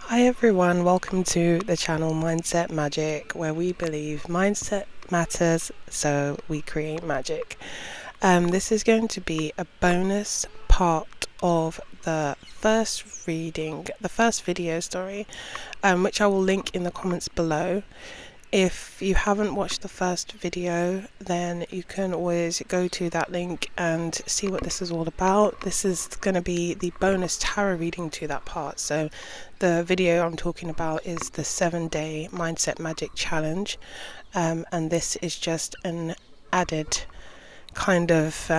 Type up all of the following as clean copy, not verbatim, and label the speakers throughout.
Speaker 1: Hi everyone, welcome to the channel Mindset Magic, where we believe mindset matters, so we create magic. This is going to be a bonus part of the first video, which I will link in the comments below. If you haven't watched the first video, then you can always go to that link and see what this is all about. This is going to be the bonus tarot reading to that part. So the video I'm talking about is the 7-day Mindset Magic Challenge, and this is just an added kind of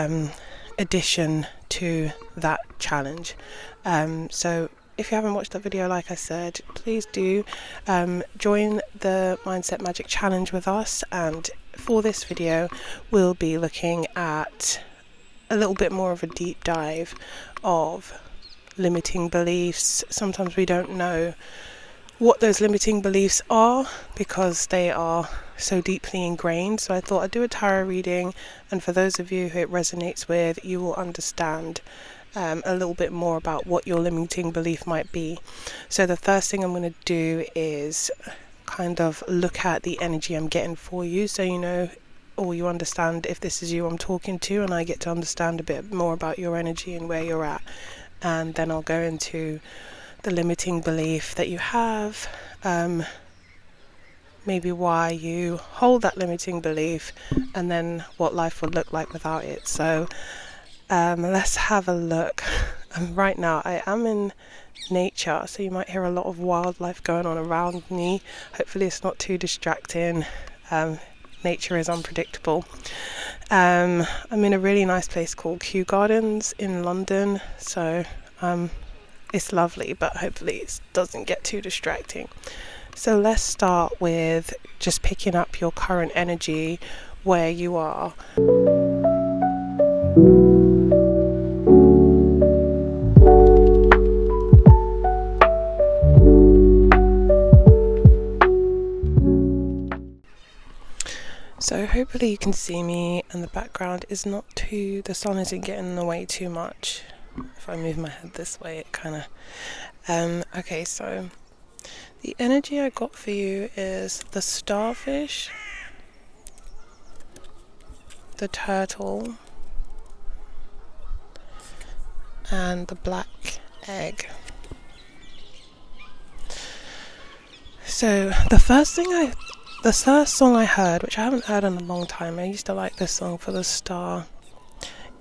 Speaker 1: addition to that challenge. So if you haven't watched that video, like I said, please do join the Mindset Magic Challenge with us. And for this video, we'll be looking at a little bit more of a deep dive of limiting beliefs. Sometimes we don't know what those limiting beliefs are because they are so deeply ingrained. So I thought I'd do a tarot reading, and for those of you who it resonates with, you will understand a little bit more about what your limiting belief might be. So the first thing I'm going to do is kind of look at the energy I'm getting for you, so you know, or you understand if this is you I'm talking to, and I get to understand a bit more about your energy and where you're at. And then I'll go into the limiting belief that you have, maybe why you hold that limiting belief, and then what life would look like without it. So let's have a look. Right now I am in nature, so you might hear a lot of wildlife going on around me. Hopefully it's not too distracting. Nature is unpredictable. I'm in a really nice place called Kew Gardens in London, so it's lovely, but hopefully it doesn't get too distracting. So let's start with just picking up your current energy where you are. So hopefully you can see me, and the background is not too, the sun isn't getting in the way too much. If I move my head this way, it kind of, okay, so the energy I got for you is the starfish, the turtle, and the black egg. So the first song I heard, which I haven't heard in a long time, I used to like this song for the star,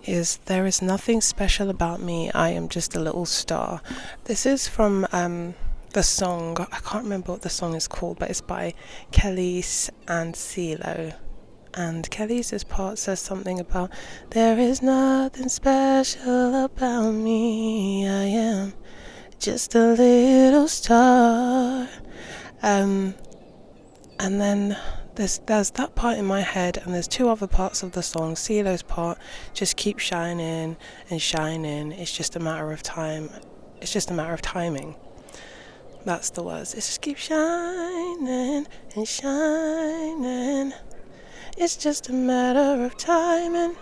Speaker 1: is "There is nothing special about me, I am just a little star." This is from the song, I can't remember what the song is called, but it's by Kelly's and CeeLo. And Kelly's part says something about, "There is nothing special about me, I am just a little star." And then there's that part in my head, and there's two other parts of the song. CeeLo's part, "Just keep shining and shining, it's just a matter of time. It's just a matter of timing." That's the words. It's just keep shining and shining, it's just a matter of timing.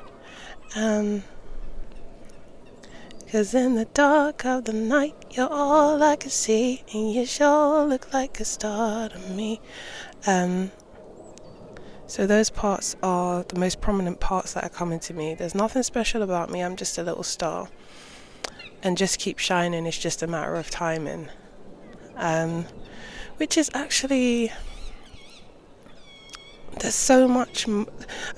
Speaker 1: 'Cause in the dark of the night, you're all I can see, and you sure look like a star to me. So those parts are the most prominent parts that are coming to me. There's nothing special about me, I'm just a little star. And just keep shining, it's just a matter of timing. Which is actually, there's so much.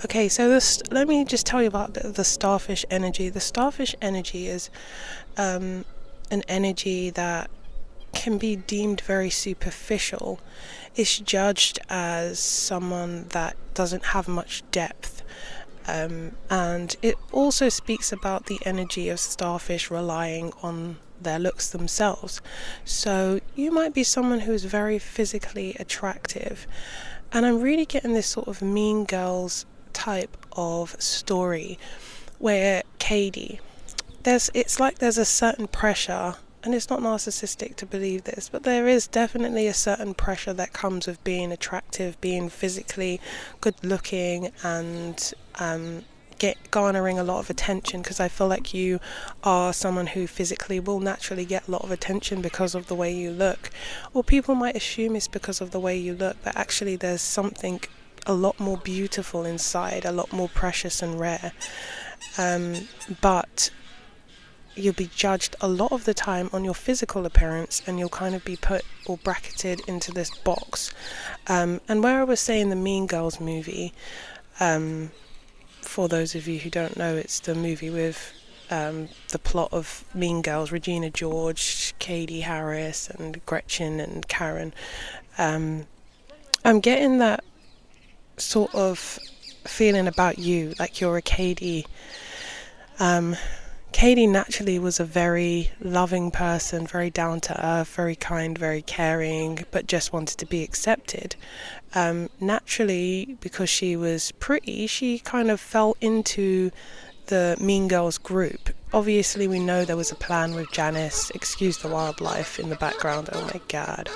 Speaker 1: Okay, so let me just tell you about a bit of the starfish energy. The starfish energy is an energy that can be deemed very superficial. It's judged as someone that doesn't have much depth, and it also speaks about the energy of starfish relying on their looks themselves. So you might be someone who is very physically attractive, and I'm really getting this sort of Mean Girls type of story where Katie, it's like there's a certain pressure, and it's not narcissistic to believe this, but there is definitely a certain pressure that comes with being attractive, being physically good looking, and garnering a lot of attention, because I feel like you are someone who physically will naturally get a lot of attention because of the way you look, or people might assume it's because of the way you look, but actually there's something a lot more beautiful inside, a lot more precious and rare. But you'll be judged a lot of the time on your physical appearance, and you'll kind of be put or bracketed into this box. And where I was saying the Mean Girls movie, for those of you who don't know, it's the movie with the plot of Mean Girls, Regina George, Katie Harris and Gretchen and Karen. I'm getting that sort of feeling about you, like you're a Katie. Katie naturally was a very loving person, very down to earth, very kind, very caring, but just wanted to be accepted. Naturally, because she was pretty, she kind of fell into the Mean Girls group. Obviously, we know there was a plan with Janice. Excuse the wildlife in the background. Oh my god.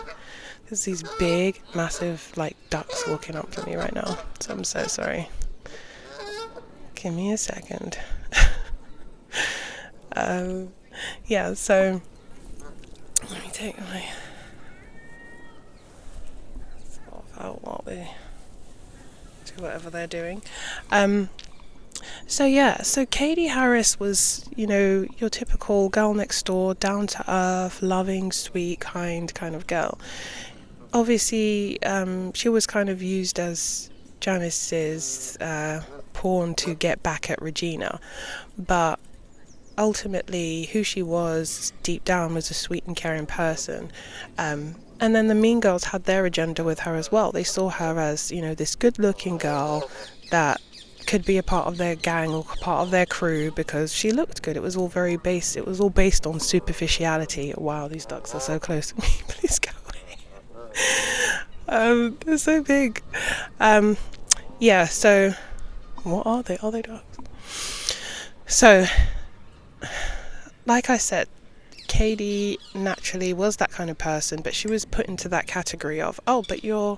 Speaker 1: There's these big, massive, like, ducks walking up to me right now. So I'm so sorry. Give me a second. Yeah, so let me take my stuff out while they do whatever they're doing. So Katie Harris was, your typical girl next door, down to earth, loving, sweet, kind of girl. Obviously, she was kind of used as Janice's pawn to get back at Regina, but ultimately who she was deep down was a sweet and caring person. And then the Mean Girls had their agenda with her as well. They saw her as, this good looking girl that could be a part of their gang or part of their crew because she looked good. It was all based on superficiality. Wow, these ducks are so close to me. Please go away. They're so big. So what are they? Are they ducks? So like I said, Katie naturally was that kind of person, but she was put into that category of, but you're,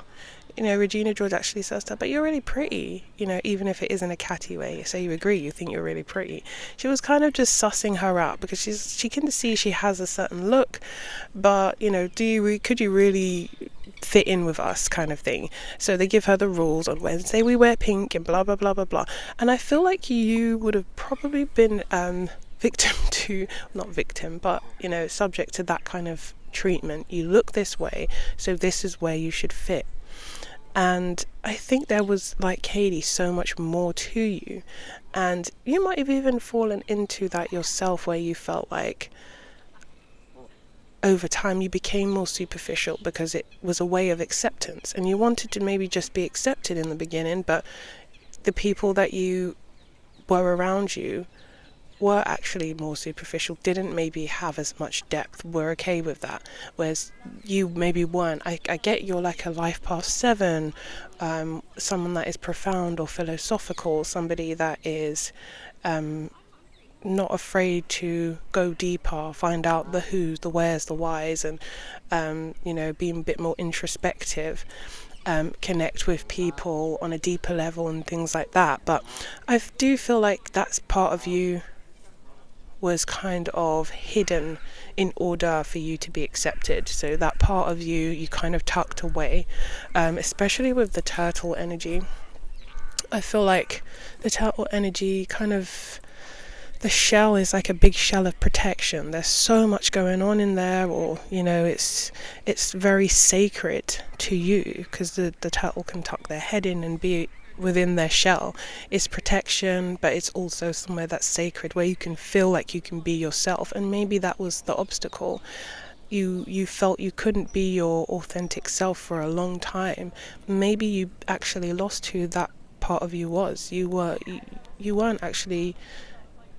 Speaker 1: Regina George actually says that, but you're really pretty, even if it is in a catty way. So you agree, you think you're really pretty. She was kind of just sussing her out because she can see she has a certain look, but, could you really fit in with us kind of thing. So they give her the rules. On Wednesday we wear pink and blah, blah, blah, blah, blah. And I feel like you would have probably been subject to that kind of treatment. You look this way, so this is where you should fit. And I think there was, like Katie, so much more to you. And you might have even fallen into that yourself, where you felt like over time you became more superficial because it was a way of acceptance. And you wanted to maybe just be accepted in the beginning, but the people that you were around you were actually more superficial, didn't maybe have as much depth, were okay with that, whereas you maybe weren't. I get you're like a life path 7, someone that is profound or philosophical, somebody that is not afraid to go deeper, find out the who's, the where's, the why's, and being a bit more introspective, connect with people on a deeper level and things like that. But I do feel like that's part of you was kind of hidden in order for you to be accepted. So that part of you kind of tucked away, especially with the turtle energy. I feel like the turtle energy kind of, the shell is like a big shell of protection. There's so much going on in there, or it's very sacred to you, because the turtle can tuck their head in and be within their shell. It's protection, but it's also somewhere that's sacred, where you can feel like you can be yourself. And maybe that was the obstacle. You felt you couldn't be your authentic self for a long time. Maybe you actually lost who that part of you was. You weren't actually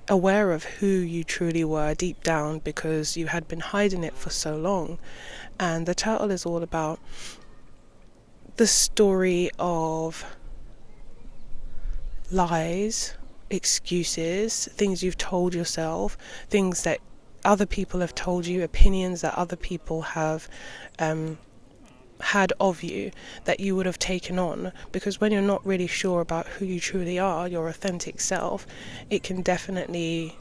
Speaker 1: aware of who you truly were deep down, because you had been hiding it for so long. And the turtle is all about the story of lies, excuses, things you've told yourself, things that other people have told you, opinions that other people have had of you that you would have taken on, because when you're not really sure about who you truly are, your authentic self, it can definitely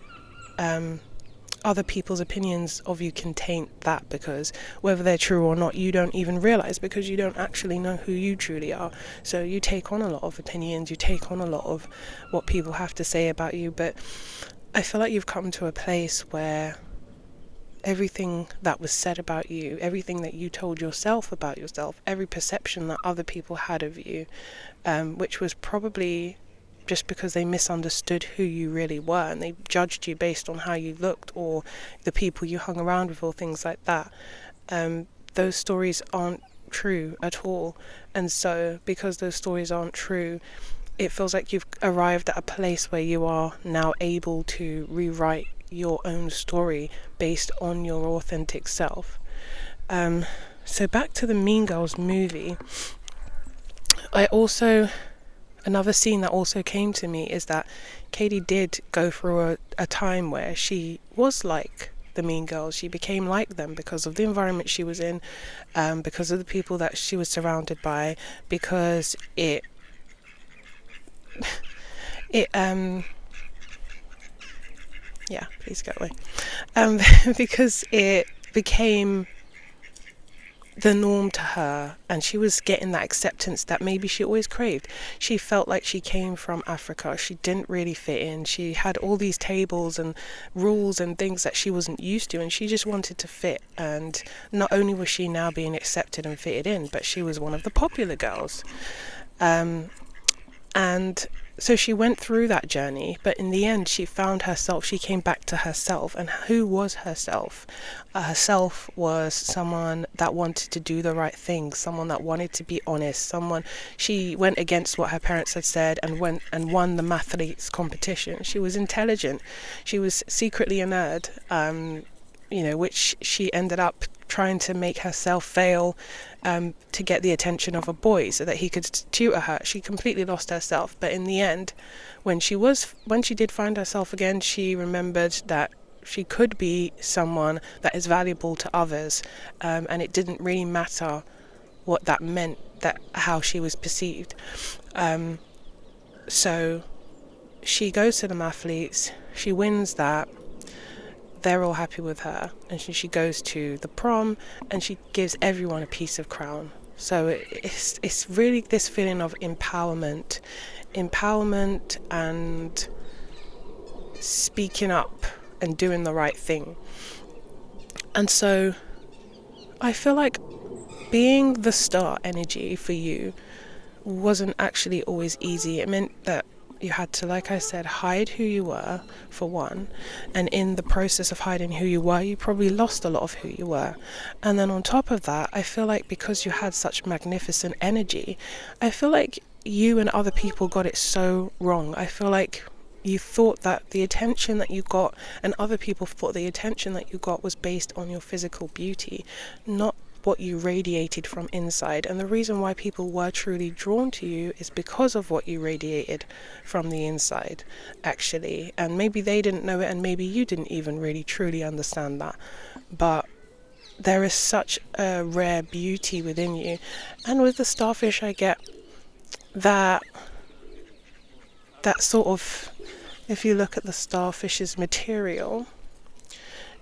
Speaker 1: other people's opinions of you can taint that, because whether they're true or not, you don't even realize, because you don't actually know who you truly are. So you take on a lot of opinions, you take on a lot of what people have to say about you. But I feel like you've come to a place where everything that was said about you, everything that you told yourself about yourself, every perception that other people had of you, which was probably just because they misunderstood who you really were, and they judged you based on how you looked or the people you hung around with or things like that. Those stories aren't true at all. And so because those stories aren't true, it feels like you've arrived at a place where you are now able to rewrite your own story based on your authentic self. So back to the Mean Girls movie, another scene that also came to me is that Katie did go through a time where she was like the Mean Girls. She became like them because of the environment she was in, because of the people that she was surrounded by, because yeah, please go away. Because it became the norm to her, and she was getting that acceptance that maybe she always craved. She felt like she came from Africa. She didn't really fit in. She had all these tables and rules and things that she wasn't used to, and she just wanted to fit. And not only was she now being accepted and fitted in, but she was one of the popular girls. And so she went through that journey, but in the end she found herself. She came back to herself. And who was herself? Herself was someone that wanted to do the right thing, someone that wanted to be honest, she went against what her parents had said and went and won the mathletes competition. She was intelligent. She was secretly a nerd, which she ended up trying to make herself fail to get the attention of a boy so that he could tutor her. She completely lost herself, but in the end, when she did find herself again, she remembered that she could be someone that is valuable to others, and it didn't really matter what that meant, that how she was perceived. So she goes to the mathletes, she wins that. They're all happy with her, and she goes to the prom and she gives everyone a piece of crown. So it's really this feeling of empowerment and speaking up and doing the right thing. And so I feel like being the star energy for you wasn't actually always easy. It meant that you had to, like I said, hide who you were, for one. And in the process of hiding who you were, you probably lost a lot of who you were. And then on top of that, I feel like because you had such magnificent energy, I feel like you and other people got it so wrong. I feel like you thought that the attention that you got, and other people thought the attention that you got was based on your physical beauty, not what you radiated from inside. And the reason why people were truly drawn to you is because of what you radiated from the inside, actually. And maybe they didn't know it, and maybe you didn't even really truly understand that, but there is such a rare beauty within you. And with the starfish, I get that sort of, if you look at the starfish's material,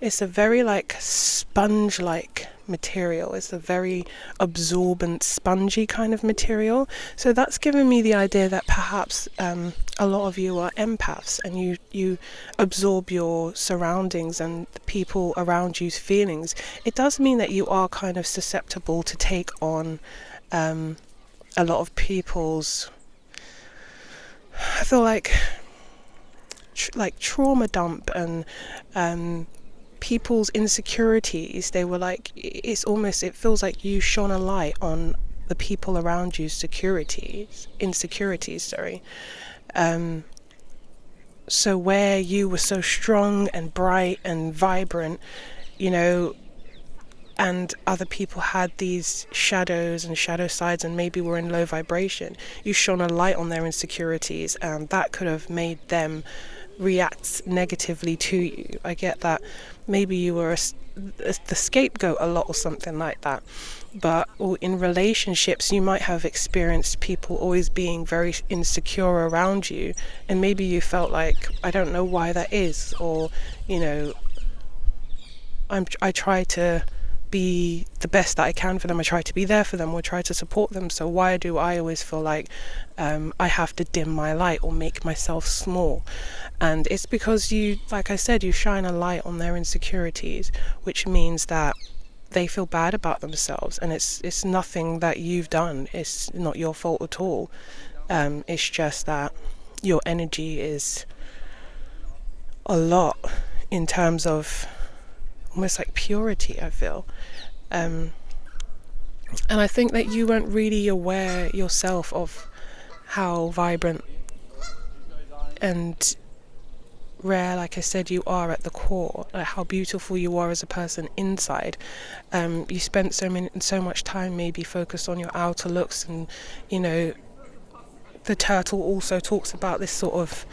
Speaker 1: it's a very sponge-like material. It's a very absorbent, spongy kind of material. So that's given me the idea that perhaps a lot of you are empaths, and you absorb your surroundings and the people around you's feelings. It does mean that you are kind of susceptible to take on a lot of people's, I feel like trauma dump and people's insecurities. They were like, it feels like you shone a light on the people around you's insecurities. So where you were so strong and bright and vibrant, and other people had these shadows and shadow sides and maybe were in low vibration, you shone a light on their insecurities, and that could have made them reacts negatively to you. I get that maybe you were the scapegoat a lot or something like that, but in relationships you might have experienced people always being very insecure around you, and maybe you felt like, I don't know why that is, or I try to be the best that I can for them, I try to be there for them or try to support them, so why do I always feel like I have to dim my light or make myself small? And it's because you, like I said, you shine a light on their insecurities, which means that they feel bad about themselves, and it's nothing that you've done, it's not your fault at all. It's just that your energy is a lot in terms of almost like purity, I feel. And I think that you weren't really aware yourself of how vibrant and rare, like I said, you are at the core, like how beautiful you are as a person inside. You spent so much time maybe focused on your outer looks, and the turtle also talks about this sort of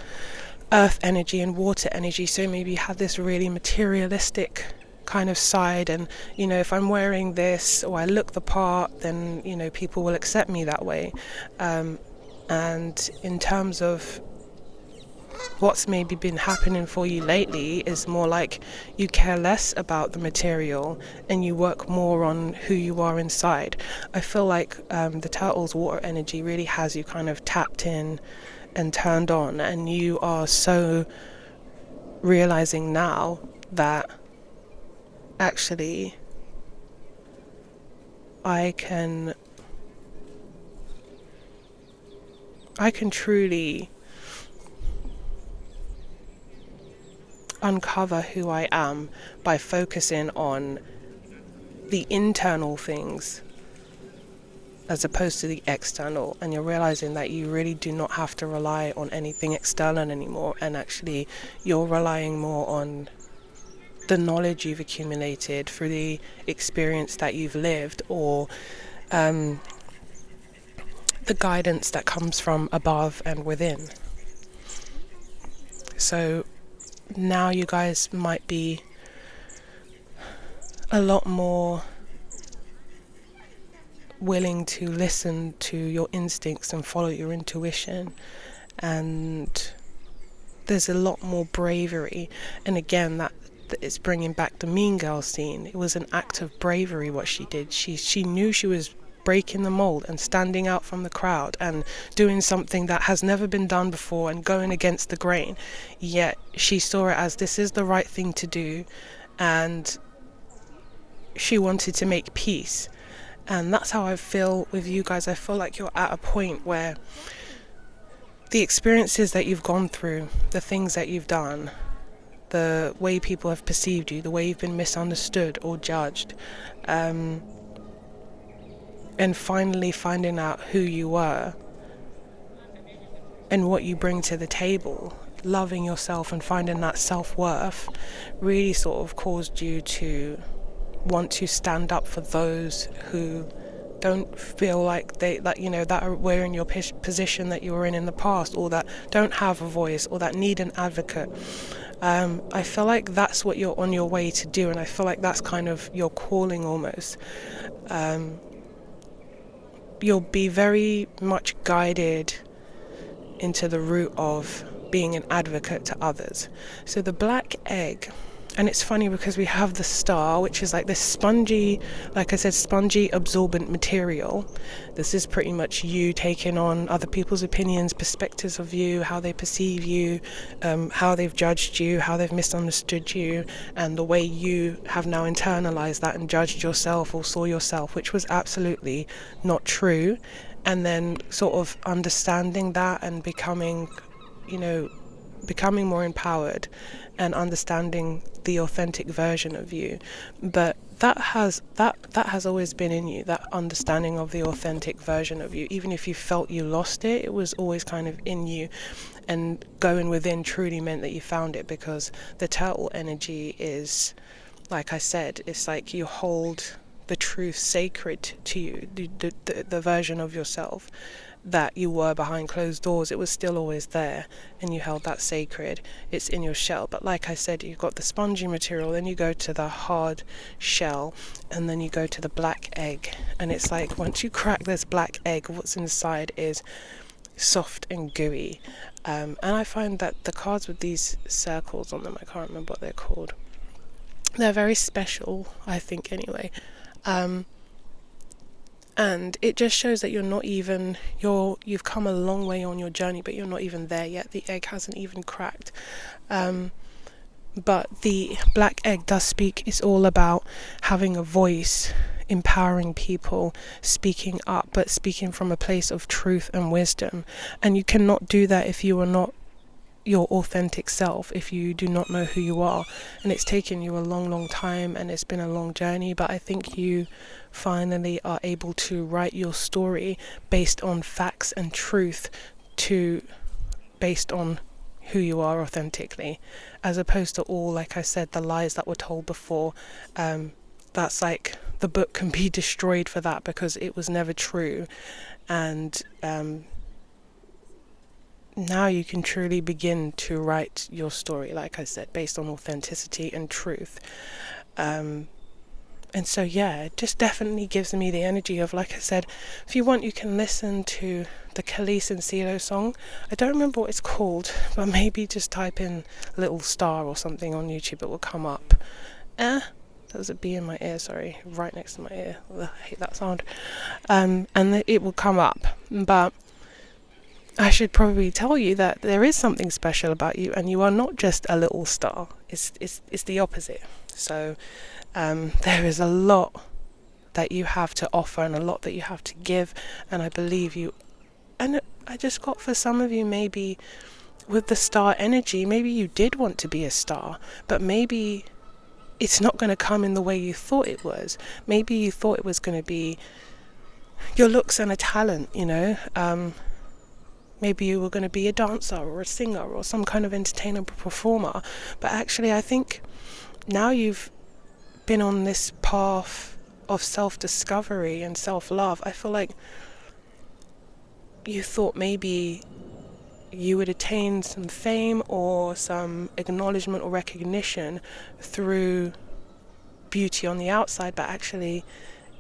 Speaker 1: earth energy and water energy, so maybe you had this really materialistic kind of side, and if I'm wearing this or I look the part, then people will accept me that way. And in terms of what's maybe been happening for you lately is more like you care less about the material and you work more on who you are inside. I feel like the turtle's water energy really has you kind of tapped in and turned on, and you are so realizing now that actually I can truly uncover who I am by focusing on the internal things as opposed to the external, and you're realizing that you really do not have to rely on anything external anymore, and actually you're relying more on the knowledge you've accumulated through the experience that you've lived, or the guidance that comes from above and within. So now you guys might be a lot more willing to listen to your instincts and follow your intuition, and there's a lot more bravery. And again, that it's bringing back the Mean Girl scene. It was an act of bravery what she did. She knew she was breaking the mold and standing out from the crowd and doing something that has never been done before and going against the grain, yet she saw it as this is the right thing to do, and she wanted to make peace. And that's how I feel with you guys. I feel like you're at a point where the experiences that you've gone through, the things that you've done, the way people have perceived you, the way you've been misunderstood or judged, and finally finding out who you were and what you bring to the table, loving yourself and finding that self-worth, really sort of caused you to want to stand up for those who don't feel like that are we're in your position that you were in the past, or that don't have a voice, or that need an advocate. I feel like that's what you're on your way to do, and I feel like that's kind of your calling almost. You'll be very much guided into the route of being an advocate to others. So the black egg, and it's funny because we have the star, which is like this spongy, like I said, spongy absorbent material. This is pretty much you taking on other people's opinions, perspectives of you, how they perceive you, how they've judged you, how they've misunderstood you, and the way you have now internalized that and judged yourself or saw yourself, which was absolutely not true. And then sort of understanding that and becoming more empowered and understanding the authentic version of you. But that has always been in you, that understanding of the authentic version of you. Even if you felt you lost it, it was always kind of in you, and going within truly meant that you found it, because the turtle energy is, like I said, it's like you hold the truth sacred to you, the version of yourself that you were behind closed doors. It was still always there, and you held that sacred. It's in your shell. But like I said, you've got the spongy material, then you go to the hard shell, and then you go to the black egg. And it's like, once you crack this black egg, what's inside is soft and gooey. And I find that the cards with these circles on them, I can't remember what they're called, they're very special, I think, anyway. And it just shows that you've come a long way on your journey, but you're not even there yet. The egg hasn't even cracked. But the black egg does speak. It's all about having a voice, empowering people, speaking up, but speaking from a place of truth and wisdom. And you cannot do that if you are not your authentic self, if you do not know who you are. And it's taken you a long time, and it's been a long journey, but I think you finally are able to write your story based on facts and truth, based on who you are authentically, as opposed to all, like I said, the lies that were told before. That's like, the book can be destroyed for that, because it was never true. And now you can truly begin to write your story, like I said, based on authenticity and truth. And so, yeah, it just definitely gives me the energy of, like I said, if you want, you can listen to the Khalees and CeeLo song. I don't remember what it's called, but maybe just type in Little Star or something on YouTube, it will come up. That was a bee in my ear, sorry, right next to my ear. Ugh, I hate that sound. And it will come up. But I should probably tell you that there is something special about you, and you are not just a little star. It's the opposite. So there is a lot that you have to offer, and a lot that you have to give, and I believe you. And I just got, for some of you, maybe with the star energy, maybe you did want to be a star, but maybe it's not going to come in the way you thought it was. Maybe you thought it was going to be your looks and a talent, maybe you were going to be a dancer or a singer or some kind of entertainer performer, but actually I think now you've been on this path of self-discovery and self-love. I feel like you thought maybe you would attain some fame or some acknowledgement or recognition through beauty on the outside, but actually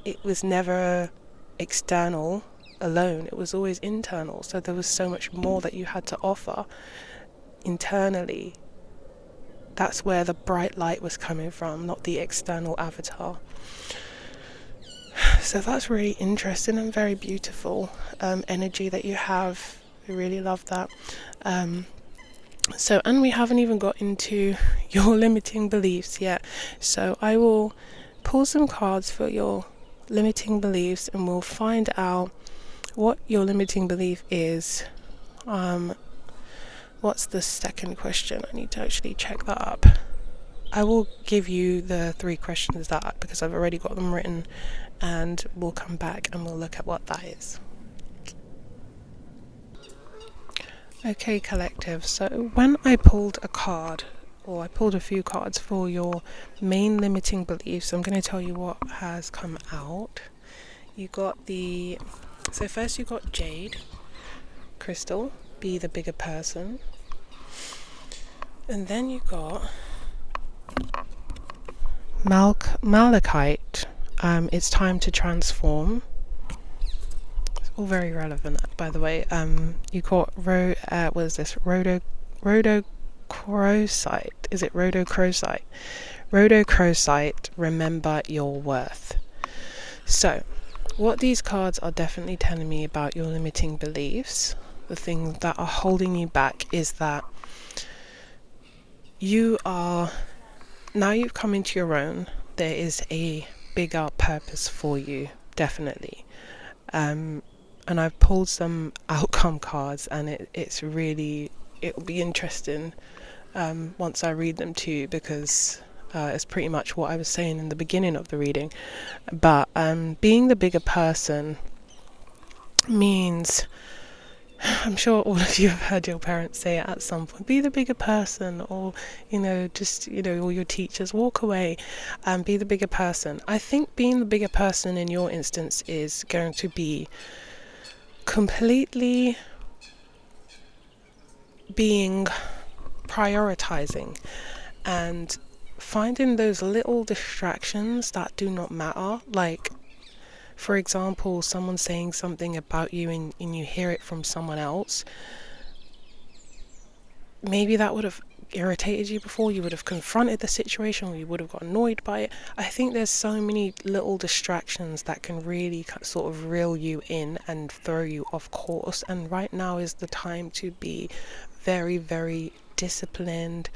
Speaker 1: it was never external alone, it was always internal. So there was so much more that you had to offer internally. That's where the bright light was coming from, not the external avatar. So that's really interesting and very beautiful energy that you have. I really love that. So, and we haven't even got into your limiting beliefs yet. So I will pull some cards for your limiting beliefs, and we'll find out what your limiting belief is. What's the second question? I need to actually check that up. I will give you the 3 questions because I've already got them written, and we'll come back and we'll look at what that is. Okay, collective. So when I pulled a card, or I pulled a few cards for your main limiting beliefs, I'm going to tell you what has come out. So first you got Jade, Crystal, be the bigger person. And then you got Malachite, it's time to transform. It's all very relevant, by the way. You got what is this? Rhodochrosite. Is it rhodochrosite? Rhodochrosite, remember your worth. So, what these cards are definitely telling me about your limiting beliefs, the things that are holding you back, is that you've come into your own. There is a bigger purpose for you, definitely. And I've pulled some outcome cards, and it'll be interesting once I read them to you, because it's pretty much what I was saying in the beginning of the reading. But being the bigger person means I'm sure all of you have heard your parents say it at some point, be the bigger person, or, just, all your teachers, walk away and be the bigger person. I think being the bigger person in your instance is going to be completely being prioritizing and finding those little distractions that do not matter. Like, for example, someone saying something about you and you hear it from someone else. Maybe that would have irritated you before, you would have confronted the situation, or you would have got annoyed by it. I think there's so many little distractions that can really sort of reel you in and throw you off course, and right now is the time to be very, very disciplined,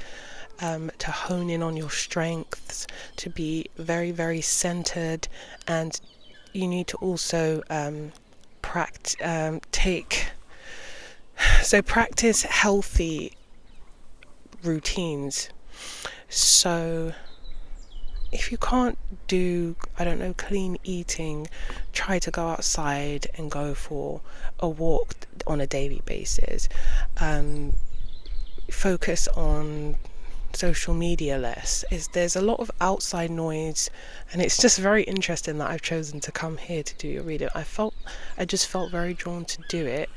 Speaker 1: to hone in on your strengths, to be very, very centered, and you need to also practice healthy routines. So if you can't do, clean eating, try to go outside and go for a walk on a daily basis. Focus on social media less. There's a lot of outside noise, and it's just very interesting that I've chosen to come here to do your reading. I just felt very drawn to do it,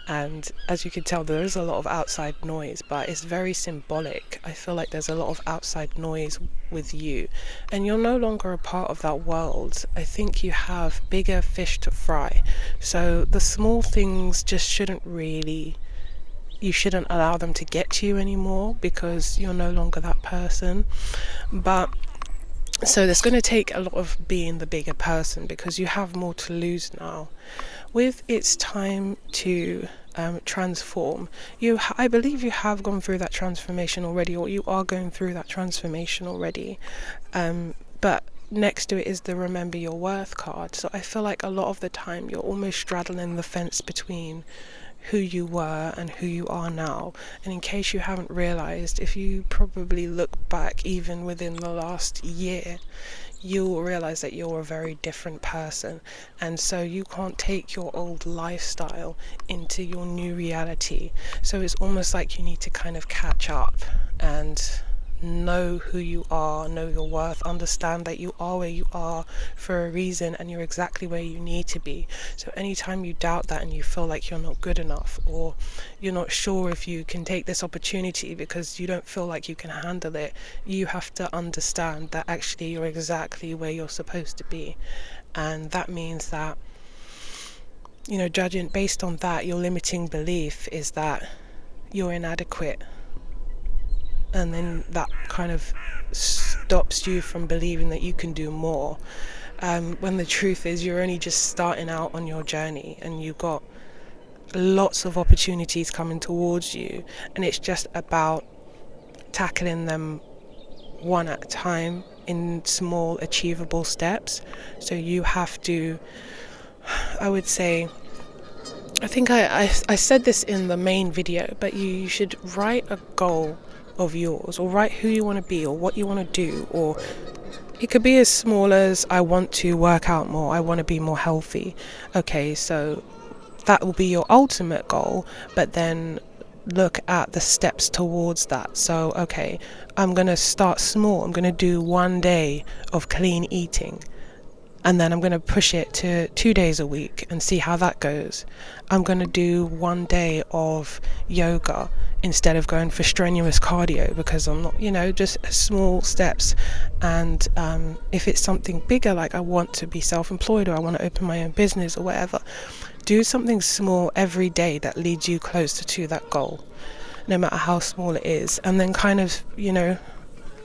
Speaker 1: and as you can tell, there is a lot of outside noise, but it's very symbolic. I feel like there's a lot of outside noise with you, and you're no longer a part of that world. I think you have bigger fish to fry, so the small things just you shouldn't allow them to get to you anymore, because you're no longer that person. But so there's going to take a lot of being the bigger person, because you have more to lose now. With it's time to transform. I believe you have gone through that transformation already, or you are going through that transformation already. But next to it is the remember your worth card. So I feel like a lot of the time you're almost straddling the fence between who you were and who you are now. And in case you haven't realized, if you probably look back even within the last year, you'll realize that you're a very different person, and so you can't take your old lifestyle into your new reality. So it's almost like you need to kind of catch up and know who you are, know your worth, understand that you are where you are for a reason, and you're exactly where you need to be. So anytime you doubt that and you feel like you're not good enough, or you're not sure if you can take this opportunity because you don't feel like you can handle it, you have to understand that actually you're exactly where you're supposed to be. And that means that, judging based on that, your limiting belief is that you're inadequate, and then that kind of stops you from believing that you can do more, when the truth is you're only just starting out on your journey, and you've got lots of opportunities coming towards you, and it's just about tackling them one at a time in small achievable steps. So you have to, I would say, I think I said this in the main video, but you should write a goal of yours, or write who you want to be or what you want to do, or it could be as small as I want to work out more, I want to be more healthy. Okay, so that will be your ultimate goal, but then look at the steps towards that. So okay, I'm going to start small, I'm going to do 1 day of clean eating, and then I'm going to push it to 2 days a week and see how that goes. I'm going to do 1 day of yoga instead of going for strenuous cardio, because I'm not, just small steps. And if it's something bigger, like I want to be self-employed, or I want to open my own business or whatever, do something small every day that leads you closer to that goal, no matter how small it is. And then kind of,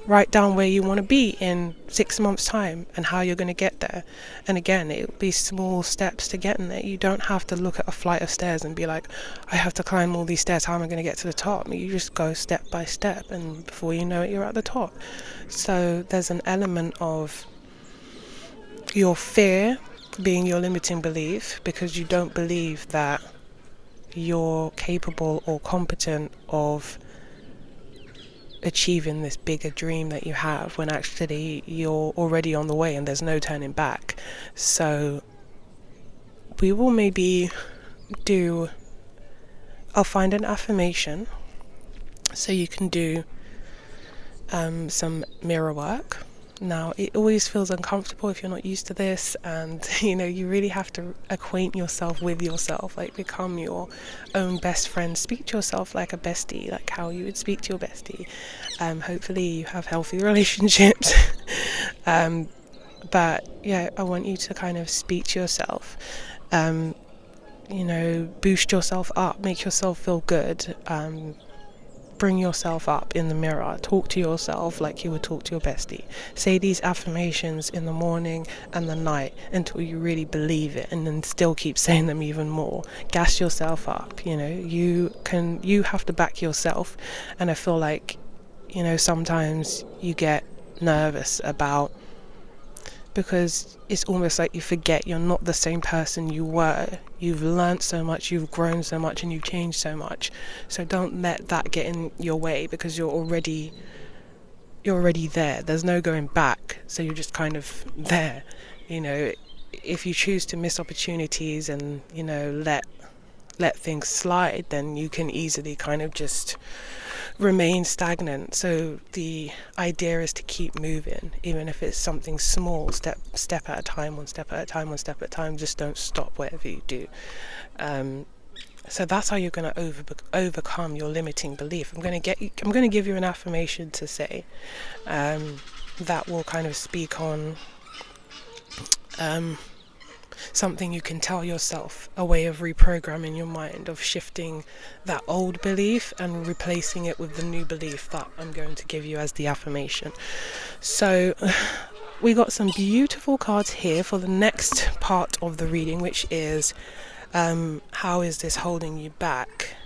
Speaker 1: write down where you want to be in 6 months' time and how you're going to get there. And again, it'll be small steps to getting there. You don't have to look at a flight of stairs and be like, I have to climb all these stairs, how am I going to get to the top? You just go step by step, and before you know it, you're at the top. So there's an element of your fear being your limiting belief, because you don't believe that you're capable or competent of achieving this bigger dream that you have, when actually you're already on the way and there's no turning back. So we will maybe do I'll find an affirmation so you can do some mirror work. Now, it always feels uncomfortable if you're not used to this, and you really have to acquaint yourself with yourself, like become your own best friend. Speak to yourself like a bestie, like how you would speak to your bestie. Hopefully you have healthy relationships. But yeah, I want you to kind of speak to yourself, boost yourself up, make yourself feel good. Bring yourself up in the mirror. Talk to yourself like you would talk to your bestie. Say these affirmations in the morning and the night until you really believe it, and then still keep saying them even more. Gas yourself up. You have to back yourself. And I feel like sometimes you get nervous about, because it's almost like you forget you're not the same person you were. You've learned so much, you've grown so much, and you've changed so much. So don't let that get in your way, because you're already there. There's no going back. So you're just kind of there. If you choose to miss opportunities and let things slide, then you can easily kind of just remain stagnant. So the idea is to keep moving, even if it's something small, step at a time, one step at a time. Just don't stop whatever you do. So that's how you're going to overcome your limiting belief. I'm going to give you an affirmation to say that will kind of speak on something you can tell yourself, a way of reprogramming your mind, of shifting that old belief and replacing it with the new belief that I'm going to give you as the affirmation. So we got some beautiful cards here for the next part of the reading, which is how is this holding you back?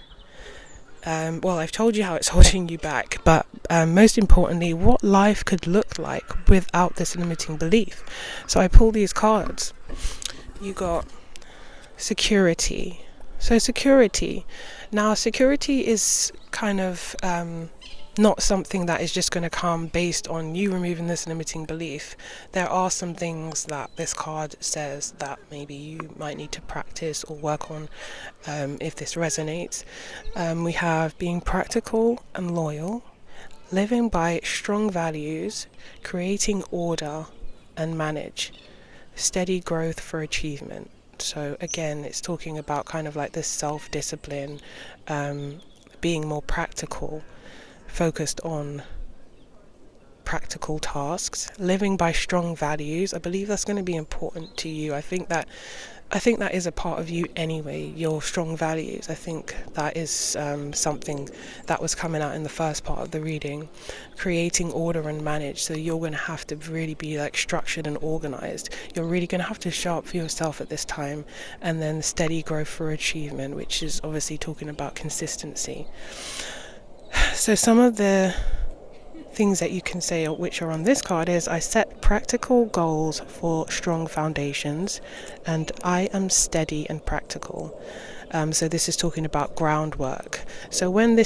Speaker 1: Well, I've told you how it's holding you back, but most importantly, what life could look like without this limiting belief. So I pulled these cards. You got security. So security. Now, security is kind of not something that is just going to come based on you removing this limiting belief. There are some things that this card says that maybe you might need to practice or work on if this resonates. We have being practical and loyal, living by strong values, creating order and manage, steady growth for achievement. So again, it's talking about kind of like this self-discipline, being more practical, focused on practical tasks, living by strong values. I believe that's going to be important to you. I think that is a part of you anyway, your strong values. I think that is something that was coming out in the first part of the reading. Creating order and manage. So you're going to have to really be like structured and organized. You're really going to have to show up for yourself at this time. And then steady growth for achievement, which is obviously talking about consistency. So some of the things that you can say which are on this card is: I set practical goals for strong foundations, and I am steady and practical. So this is talking about groundwork. So when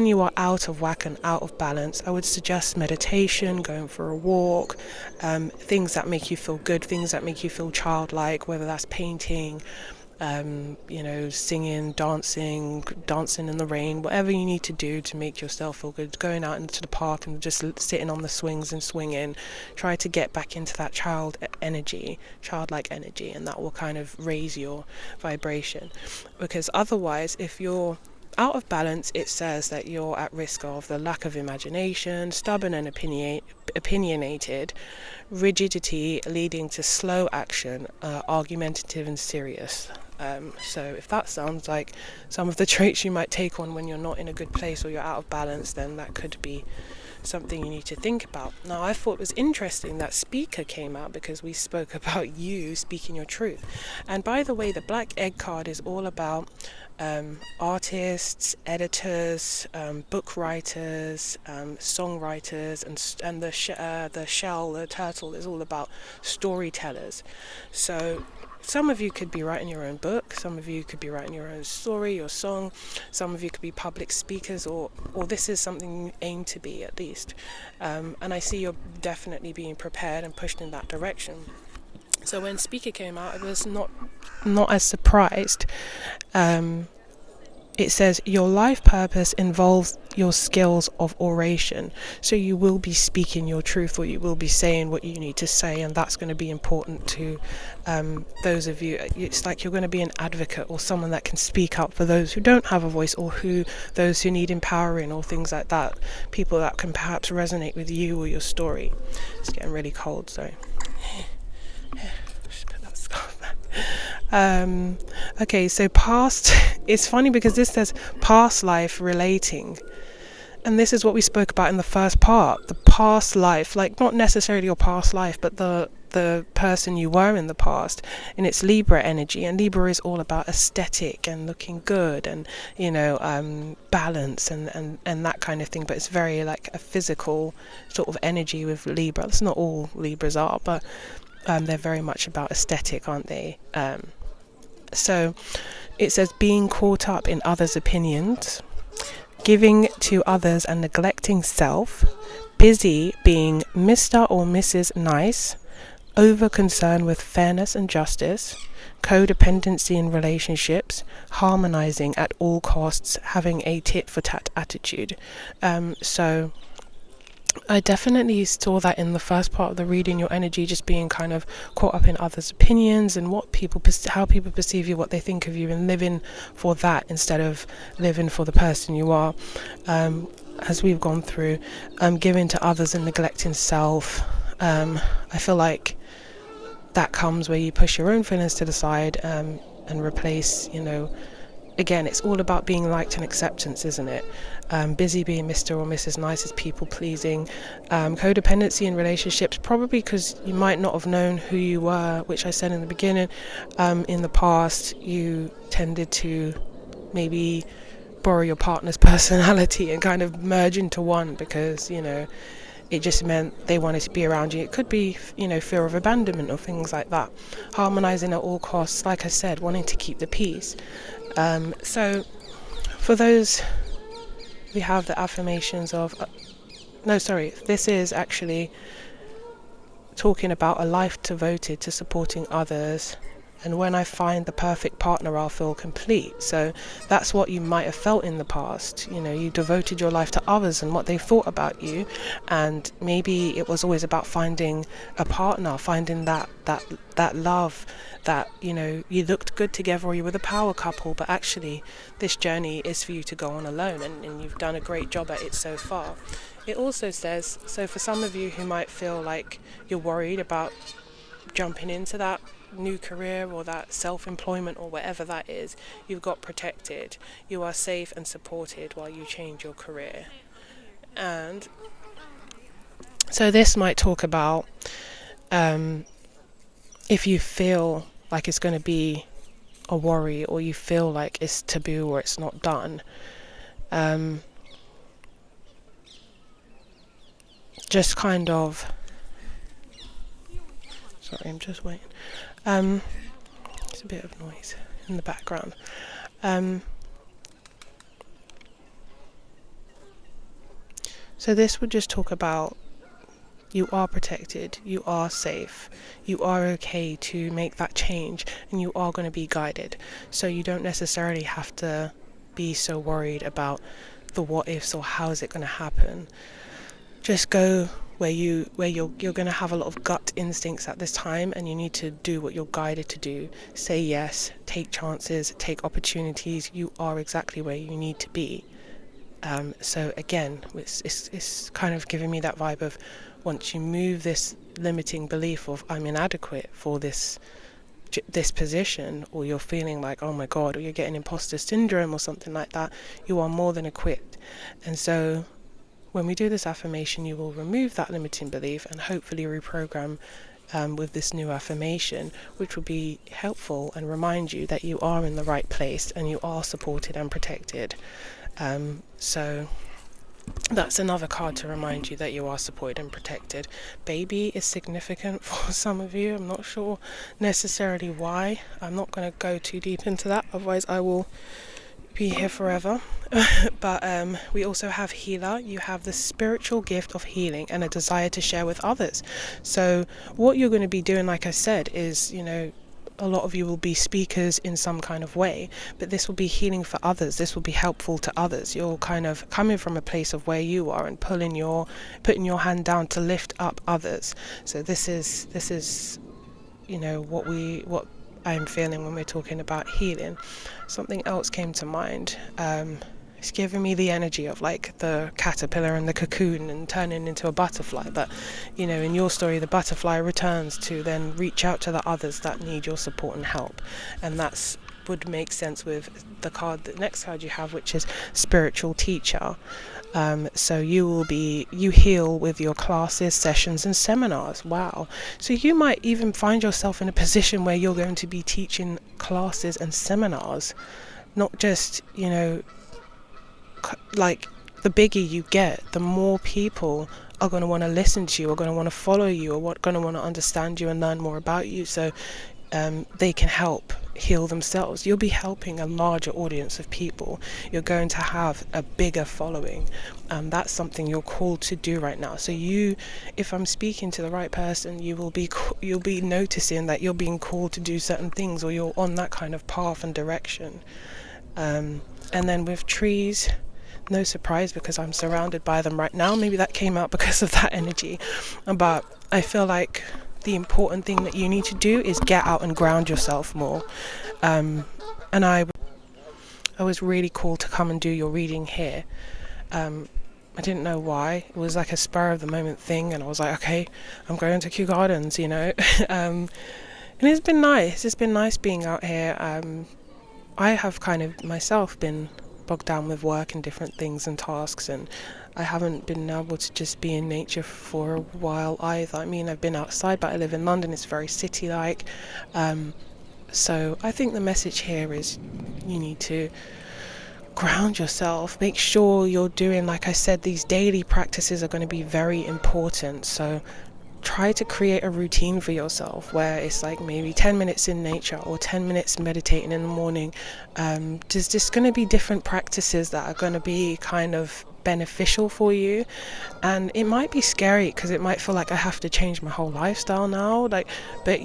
Speaker 1: you are out of whack and out of balance, I would suggest meditation, going for a walk, things that make you feel good, things that make you feel childlike, whether that's painting, singing, dancing in the rain, whatever you need to do to make yourself feel good. Going out into the park and just sitting on the swings and swinging. Try to get back into that childlike energy, and that will kind of raise your vibration. Because otherwise, if you're out of balance, it says that you're at risk of the lack of imagination, stubborn and opinionated, rigidity leading to slow action, argumentative and serious. So if that sounds like some of the traits you might take on when you're not in a good place or you're out of balance, then that could be something you need to think about. Now, I thought it was interesting that Speaker came out, because we spoke about you speaking your truth. And by the way, the Black Egg card is all about artists, editors, book writers, songwriters, and the turtle is all about storytellers. So some of you could be writing your own book, some of you could be writing your own story, your song, some of you could be public speakers, or this is something you aim to be, at least. And I see you're definitely being prepared and pushed in that direction. So when Speaker came out, I was not as surprised. It it says your life purpose involves your skills of oration. So you will be speaking your truth, or you will be saying what you need to say, and that's going to be important to those of you. It's like you're going to be an advocate, or someone that can speak up for those who don't have a voice, or those who need empowering, or things like that. People that can perhaps resonate with you or your story. It's getting really cold, sorry. Just put that scarf back. Okay, so past, it's funny because this says past life relating, and this is what we spoke about in the first part, the past life, like not necessarily your past life, but the person you were in the past. And it's Libra energy, and Libra is all about aesthetic and looking good, and balance and that kind of thing. But it's very like a physical sort of energy with Libra. That's not all Libras are, but they're very much about aesthetic, aren't they? So it says being caught up in others' opinions, giving to others and neglecting self, busy being Mr. or Mrs. Nice, over concern with fairness and justice, codependency in relationships, harmonizing at all costs, having a tit for tat attitude. So I definitely saw that in the first part of the reading, your energy just being kind of caught up in others' opinions and how people perceive you, what they think of you, and living for that instead of living for the person you are. As we've gone through, giving to others and neglecting self. I feel like that comes where you push your own feelings to the side and replace, again, it's all about being liked and acceptance, isn't it? Busy being Mr. or Mrs. Nice is people pleasing. Codependency in relationships, probably because you might not have known who you were, which I said in the beginning. In the past, you tended to maybe borrow your partner's personality and kind of merge into one because, it just meant they wanted to be around you. It could be, fear of abandonment or things like that. Harmonizing at all costs, like I said, wanting to keep the peace. So for those, we have the affirmations of this is actually talking about a life devoted to supporting others, and when I find the perfect partner I'll feel complete. So that's what you might have felt in the past. You devoted your life to others and what they thought about you, and maybe it was always about finding a partner, finding that love, that you looked good together, or you were the power couple. But actually this journey is for you to go on alone, and you've done a great job at it so far. It also says, so for some of you who might feel like you're worried about jumping into that new career or that self-employment or whatever that is, you've got protected. You are safe and supported while you change your career. And so this might talk about if you feel like it's going to be a worry, or you feel like it's taboo or it's not done, just kind of, sorry, I'm just waiting. It's a bit of noise in the background. So this would just talk about you are protected, you are safe, you are okay to make that change, and you are going to be guided. So you don't necessarily have to be so worried about the what ifs or how is it going to happen. Just go where you're going to have a lot of gut instincts at this time, and you need to do what you're guided to do. Say yes, take chances, take opportunities. You are exactly where you need to be. So again, it's kind of giving me that vibe of, once you move this limiting belief of I'm inadequate for this position, or you're feeling like, oh my god, or you're getting imposter syndrome or something like that, you are more than equipped. And so when we do this affirmation, you will remove that limiting belief and hopefully reprogram with this new affirmation, which will be helpful and remind you that you are in the right place and you are supported and protected. So that's another card to remind you that you are supported and protected. Baby is significant for some of you. I'm not sure necessarily why. I'm not going to go too deep into that, otherwise I will be here forever. But we also have healer. You have the spiritual gift of healing and a desire to share with others. So what you're going to be doing, like I said, is a lot of you will be speakers in some kind of way, but this will be healing for others. This will be helpful to others. You're kind of coming from a place of where you are and putting your hand down to lift up others. So this is what I'm feeling when we're talking about healing. Something else came to mind. It's giving me the energy of like the caterpillar and the cocoon and turning into a butterfly. But, in your story, the butterfly returns to then reach out to the others that need your support and help. And that's would make sense with the next card you have, which is spiritual teacher. So you heal with your classes, sessions and seminars. Wow. So you might even find yourself in a position where you're going to be teaching classes and seminars, not just, like the bigger you get, the more people are going to want to listen to you, are going to want to follow you, or going to want to understand you and learn more about you, so they can help heal themselves. You'll be helping a larger audience of people. You're going to have a bigger following. That's something you're called to do right now. So if I'm speaking to the right person, you'll be noticing that you're being called to do certain things, or you're on that kind of path and direction. And then with trees, no surprise because I'm surrounded by them right now. Maybe that came out because of that energy. But I feel like the important thing that you need to do is get out and ground yourself more. And I was really cool to come and do your reading here. I didn't know why. It was like a spur of the moment thing, and I was like, okay, I'm going to Kew Gardens, and it's been nice. It's been nice being out here. I have kind of myself been bogged down with work and different things and tasks, and I haven't been able to just be in nature for a while either. I mean, I've been outside, but I live in London. It's very city-like. So I think the message here is you need to ground yourself. Make sure you're doing, like I said, these daily practices are going to be very important. So try to create a routine for yourself where it's like maybe 10 minutes in nature or 10 minutes meditating in the morning. There's just going to be different practices that are going to be kind of beneficial for you, and it might be scary because it might feel like I have to change my whole lifestyle now, but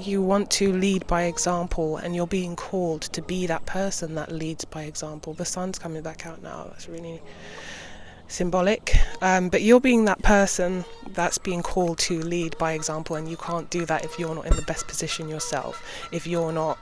Speaker 1: you want to lead by example, and you're being called to be that person that leads by example. The sun's coming back out now. That's really symbolic, but you're being that person that's being called to lead by example, and you can't do that if you're not in the best position yourself, if you're not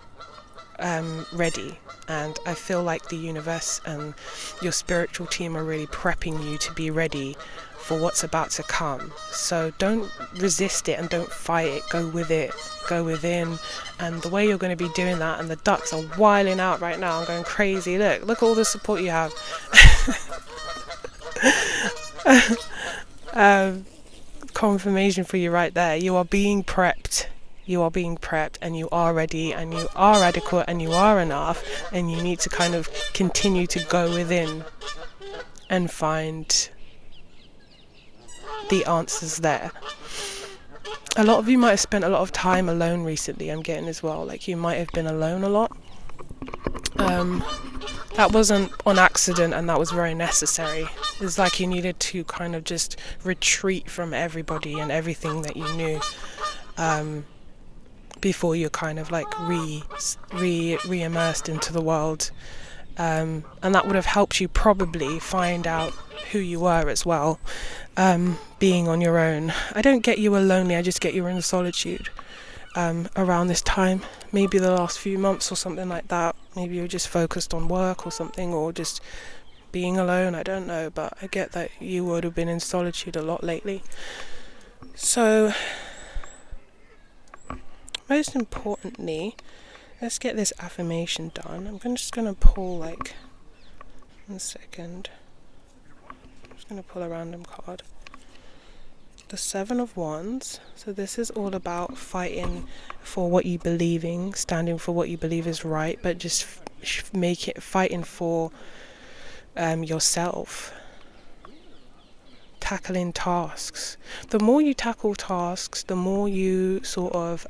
Speaker 1: ready. And I feel like the universe and your spiritual team are really prepping you to be ready for what's about to come. So don't resist it and don't fight it. Go with it. Go within. And the way you're going to be doing that, and the ducks are wiling out right now. I'm going crazy. Look at all the support you have. Confirmation for you right there. You are being prepped. You are being prepped, and you are ready, and you are adequate, and you are enough, and you need to kind of continue to go within and find the answers there. A lot of you might have spent a lot of time alone recently, I'm getting as well. Like you might have been alone a lot. That wasn't on accident, and that was very necessary. It's like you needed to kind of just retreat from everybody and everything that you knew, before you're kind of like re-immersed into the world. And that would have helped you probably find out who you were as well, being on your own. I don't get you were lonely, I just get you were in solitude around this time, maybe the last few months or something like that. Maybe you're just focused on work or something, or just being alone, I don't know, but I get that you would have been in solitude a lot lately. So most importantly, let's get this affirmation done. I'm just going to pull like 1 second. I'm just going to pull a random card. The 7 of Wands. So this is all about fighting for what you believe in, standing for what you believe is right, but just fighting for yourself. Tackling tasks. The more you tackle tasks, the more you sort of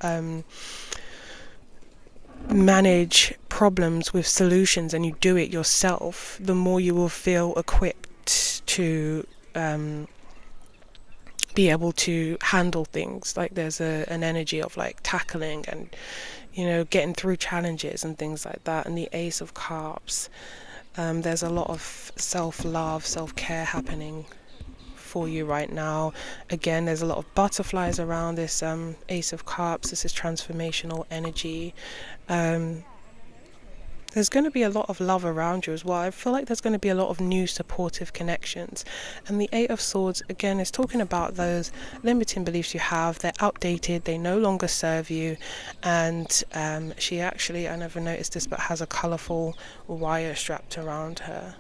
Speaker 1: manage problems with solutions, and you do it yourself, the more you will feel equipped to be able to handle things. Like there's an energy of like tackling, and getting through challenges and things like that. And the Ace of Cups, there's a lot of self-love, self-care happening for you right now. Again, there's a lot of butterflies around this Ace of Cups. This is transformational energy. There's going to be a lot of love around you as well. I feel like there's going to be a lot of new supportive connections. And the Eight of Swords, again, is talking about those limiting beliefs you have. They're outdated. They no longer serve you. And she actually, I never noticed this, but has a colourful wire strapped around her.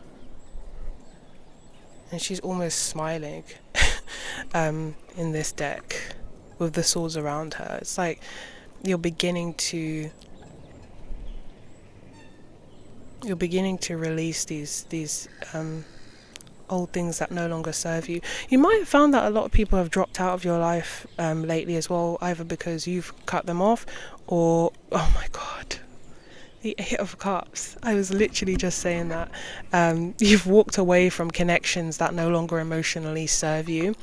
Speaker 1: And she's almost smiling in this deck with the swords around her. It's like you're beginning to release these old things that no longer serve you. You might have found that a lot of people have dropped out of your life lately as well, either because you've cut them off or, oh my god, the Eight of Cups. I was literally just saying that. You've walked away from connections that no longer emotionally serve you,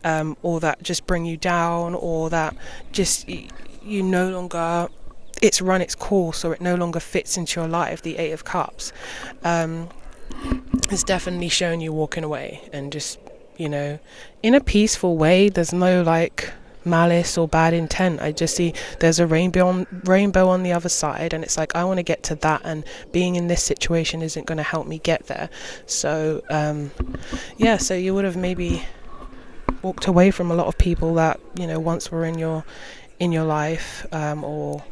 Speaker 1: or that just bring you down, or that just you no longer, it's run its course, or it no longer fits into your life. The Eight of Cups it's definitely showing you walking away and just, in a peaceful way. There's no like malice or bad intent. I just see there's a rainbow on the other side, and it's like, I want to get to that, and being in this situation isn't going to help me get there. So so you would have maybe walked away from a lot of people that once were in your life, or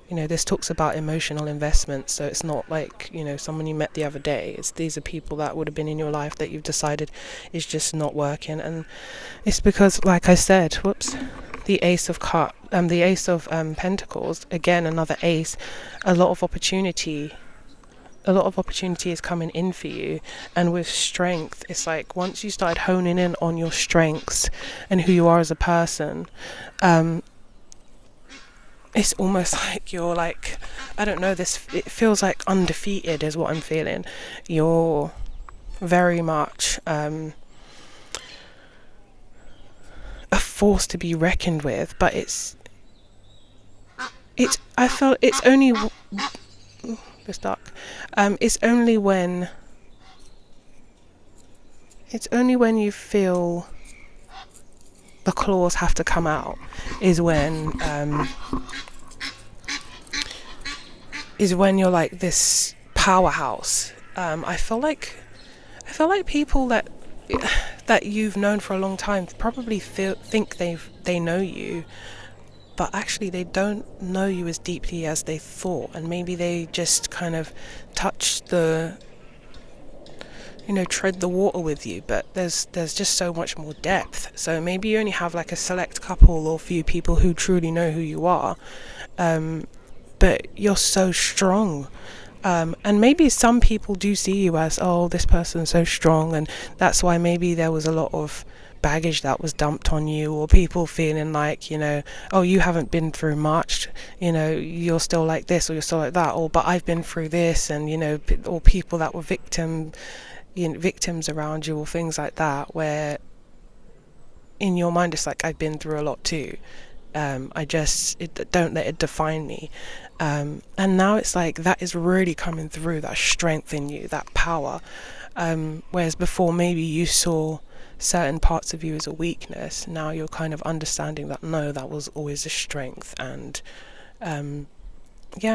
Speaker 1: this talks about emotional investment. So it's not like someone you met the other day. These are people that would have been in your life that you've decided is just not working. And it's because, like I said, the Ace of Pentacles, again, another ace. A lot of opportunity is coming in for you. And with strength, it's like once you started honing in on your strengths and who you are as a person, it's almost like you're like, I don't know, it feels like undefeated is what I'm feeling. You're very much a force to be reckoned with, but I felt it's only it's dark. It's only when you feel the claws have to come out is when you're like this powerhouse. I feel like people that you've known for a long time probably think they know you, but actually they don't know you as deeply as they thought, and maybe they just kind of touch tread the water with you, but there's just so much more depth. So maybe you only have like a select couple or few people who truly know who you are, but you're so strong. And maybe some people do see you as, oh, this person's so strong, and that's why maybe there was a lot of baggage that was dumped on you, or people feeling like, oh, you haven't been through much, you're still like this, or you're still like that, or but I've been through this, and or people that were victims around you, or things like that, where in your mind it's like, I've been through a lot too. Don't let it define me. And now it's like that is really coming through, that strength in you, that power. Whereas before maybe you saw certain parts of you as a weakness, now you're kind of understanding that no, that was always a strength. And I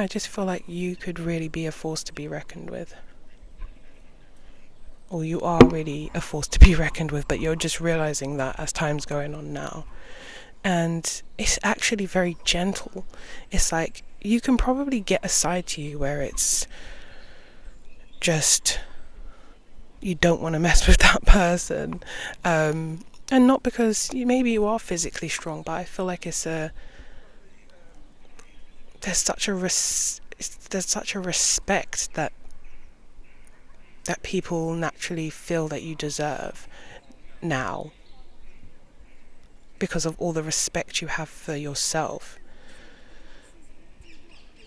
Speaker 1: just feel like you could really be a force to be reckoned with. Or you are really a force to be reckoned with, but you're just realizing that as time's going on now. And it's actually very gentle. It's like you can probably get a side to you where it's just you don't want to mess with that person, and not because maybe you are physically strong, but I feel like there's such a respect that people naturally feel that you deserve now, because of all the respect you have for yourself.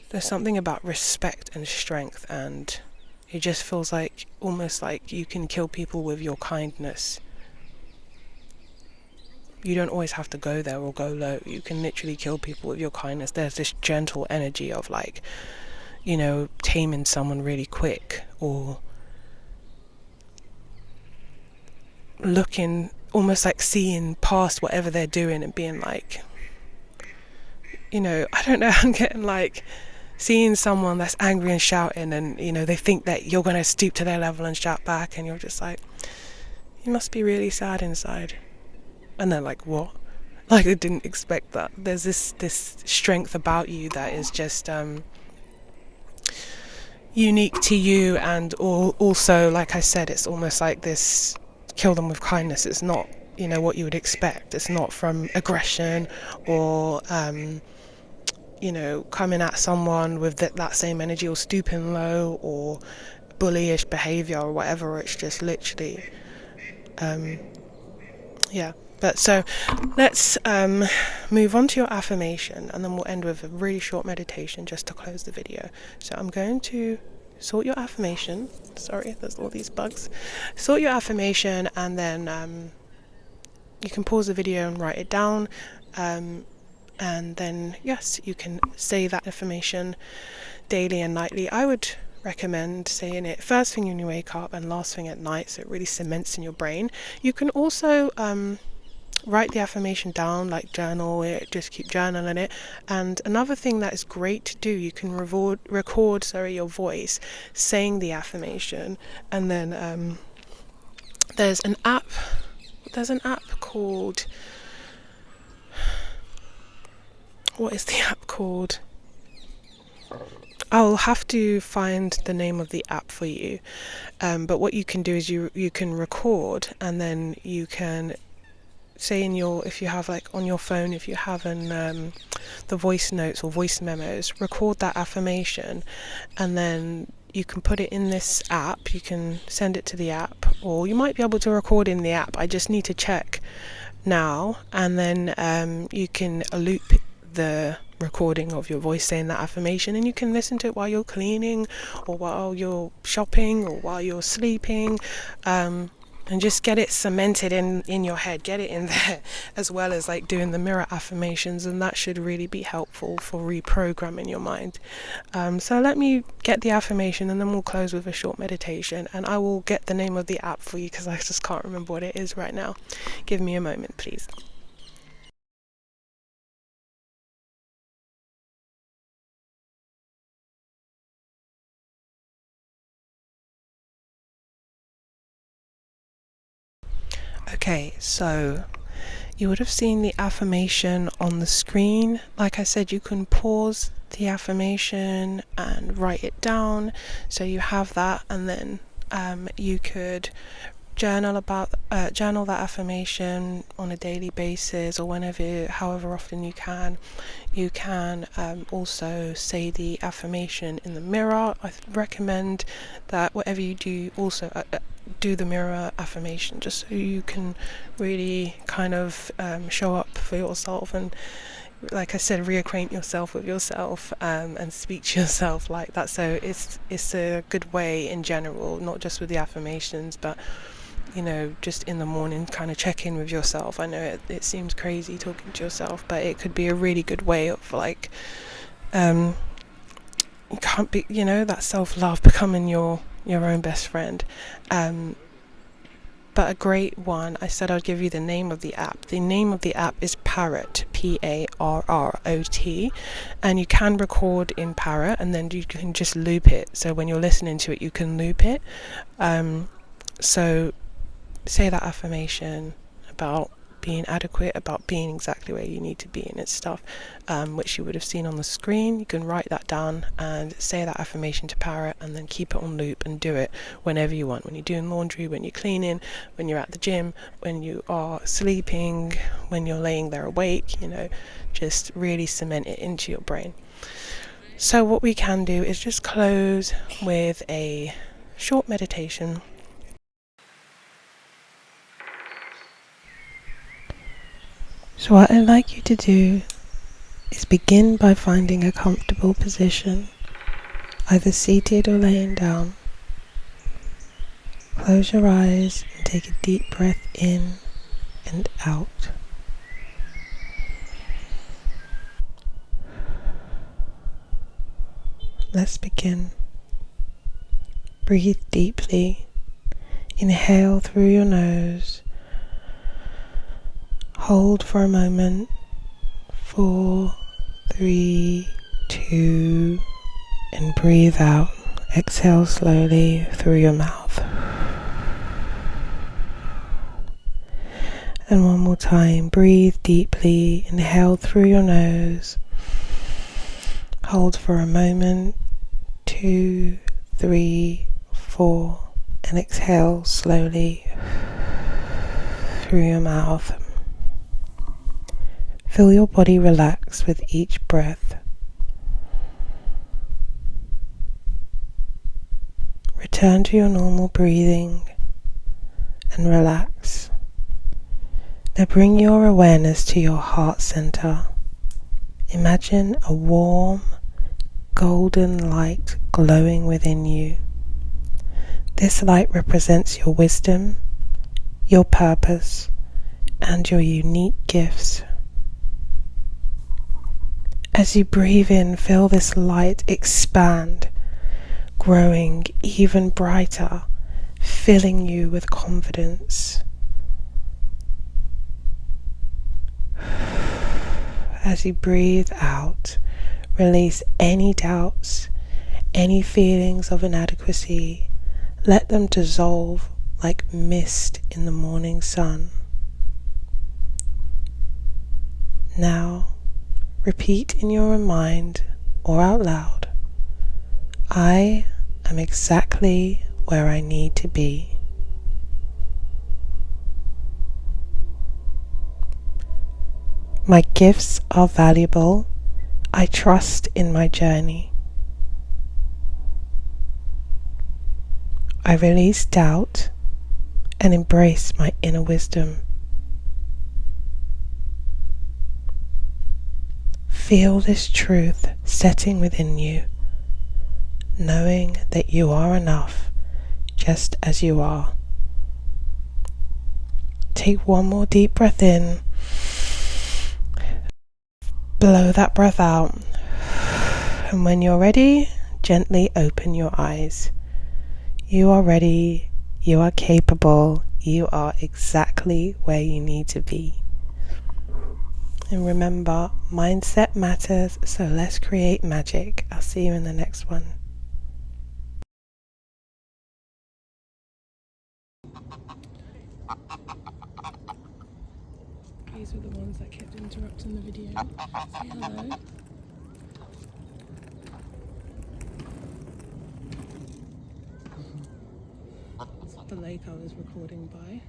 Speaker 1: There's something about respect and strength, and it just feels like almost like you can kill people with your kindness. you don't always have to go there or go low. You can literally kill people with your kindness. There's this gentle energy of like, you know, taming someone really quick, or looking, almost like seeing past whatever they're doing and being like, you know, I don't know, I'm getting like seeing someone that's angry and shouting, and you know, they think that you're going to stoop to their level and shout back, and you're just like, you must be really sad inside. And they're like, what? Like, I didn't expect that. There's this strength about you that is just unique to you, and also, like I said, it's almost like this kill them with kindness. It's not, you know, what you would expect. It's not from aggression or you know, coming at someone with that same energy, or stooping low, or bullyish behavior or whatever. It's just literally yeah. But so let's move on to your affirmation, and then we'll end with a really short meditation just to close the video. So I'm going to sort your affirmation. Sorry, there's all these bugs. Sort your affirmation, and then you can pause the video and write it down. And then, yes, you can say that affirmation daily and nightly. I would recommend saying it first thing when you wake up and last thing at night, so it really cements in your brain. You can also write the affirmation down, like journal it, just keep journaling it. And another thing that is great to do, you can record your voice saying the affirmation. And then there's an app called, what is the app called? I'll have to find the name of the app for you. But what you can do is you can record, and then you can say if you have like on your phone, if you have the voice notes or voice memos, record that affirmation, and then you can put it in this app. You can send it to the app, or you might be able to record in the app. I just need to check now. And then you can loop the recording of your voice saying that affirmation, and you can listen to it while you're cleaning, or while you're shopping, or while you're sleeping, and just get it cemented in your head, get it in there, as well as like doing the mirror affirmations, and that should really be helpful for reprogramming your mind. So let me get the affirmation, and then we'll close with a short meditation, and I will get the name of the app for you because I just can't remember what it is right now. Give me a moment, please. Okay, so you would have seen the affirmation on the screen. Like I said, you can pause the affirmation and write it down, so you have that, and then you could journal that affirmation on a daily basis, or however often you can. You can also say the affirmation in the mirror. I recommend that whatever you do, also do the mirror affirmation, just so you can really kind of show up for yourself, and like I said, reacquaint yourself with yourself, and speak to yourself like that. So it's a good way in general, not just with the affirmations, but you know, just in the morning, kind of check in with yourself. I know it seems crazy talking to yourself, but it could be a really good way of like you can't be, you know, that self-love, becoming your own best friend. But a great one, I said I'd give you the name of the app. The name of the app is Parrot, Parrot, and you can record in Parrot, and then you can just loop it. So when you're listening to it, you can loop it. So say that affirmation about being adequate, about being exactly where you need to be, and it's stuff which you would have seen on the screen. You can write that down and say that affirmation to Parrot, and then keep it on loop and do it whenever you want, when you're doing laundry, when you're cleaning, when you're at the gym, when you are sleeping, when you're laying there awake. You know, just really cement it into your brain. So what we can do is just close with a short meditation. So what I'd like you to do is begin by finding a comfortable position, either seated or laying down. Close your eyes and take a deep breath in and out. Let's begin. Breathe deeply. Inhale through your nose. Hold for a moment. 4, 3, 2, and breathe out. Exhale slowly through your mouth. And one more time, breathe deeply. Inhale through your nose. Hold for a moment. 2, 3, 4, and exhale slowly through your mouth. Feel your body relax with each breath. Return to your normal breathing and relax. Now bring your awareness to your heart center. Imagine a warm, golden light glowing within you. This light represents your wisdom, your purpose, and your unique gifts. As you breathe in, feel this light expand, growing even brighter, filling you with confidence. As you breathe out, release any doubts, any feelings of inadequacy. Let them dissolve like mist in the morning sun. Now, repeat in your mind or out loud, I am exactly where I need to be. My gifts are valuable. I trust in my journey. I release doubt and embrace my inner wisdom. Feel this truth setting within you, knowing that you are enough just as you are. Take one more deep breath in. Blow that breath out. And when you're ready, gently open your eyes. You are ready. You are capable. You are exactly where you need to be. And remember, mindset matters, so let's create magic. I'll see you in the next one. These were the ones that kept interrupting the video. Say hello. This is the lake I was recording by.